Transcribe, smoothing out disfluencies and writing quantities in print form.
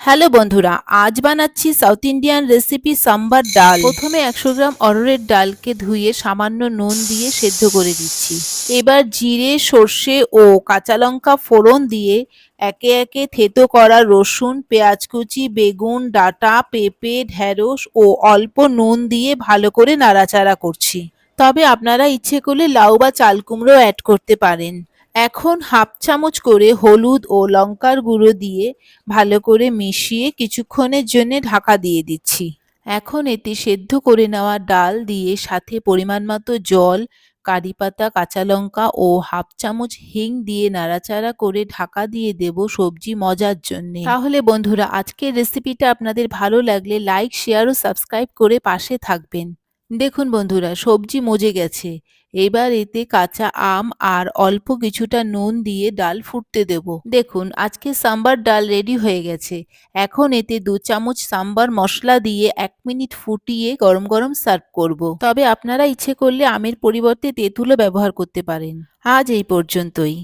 Hello বন্ধুরা, আজ বানাচ্ছি সাউথ ইন্ডিয়ান রেসিপি সাম্বার ডাল। প্রথমে 100 গ্রাম অড়হরের ডালকে ধুয়ে সামান্য নুন দিয়ে সেদ্ধ করে দিচ্ছি। এবার জিরে, সর্ষে ও কাঁচা লঙ্কা ফোড়ন দিয়ে একে একে থেতো করা রসুন, পেঁয়াজ কুচি, বেগুন, ডাঁটা, পেঁপে, ঢেঁড়স ও অল্প নুন দিয়ে ভালো করে নাড়াচাড়া করছি। তবে আপনারা ইচ্ছে করলে লাউ বা চাল কুমড়ো অ্যাড করতে পারেন। এখন হাফ চামচ করে হলুদ ও লঙ্কার গুঁড়ো দিয়ে ভালো করে মিশিয়ে কিছুক্ষণের জন্য ঢাকা দিয়ে দিচ্ছি। এখন এতে সেদ্ধ করে নেওয়া ডাল দিয়ে সাথে পরিমাণ মতো জল, কারি পাতা, কাঁচা লঙ্কা ও হাফ চামচ হিং দিয়ে নাড়াচাড়া করে ঢাকা দিয়ে দেব সবজি মজার জন্যে। তাহলে বন্ধুরা, আজকের রেসিপিটা আপনাদের ভালো লাগলে লাইক, শেয়ার ও সাবস্ক্রাইব করে পাশে থাকবেন। দেখুন বন্ধুরা, সবজি মজে গেছে। এবার এতে কাঁচা আম আর অল্প কিছুটা নুন দিয়ে ডাল ফুটতে দেব। দেখুন, আজকে সাম্বার ডাল রেডি হয়ে গেছে। এখন এতে 2 চামচ সাম্বার মশলা দিয়ে 1 মিনিট ফুটিয়ে গরম গরম সার্ভ করব। তবে আপনারা ইচ্ছে করলে আমের পরিবর্তে তেঁতুলও ব্যবহার করতে পারেন। আজ এই পর্যন্তই।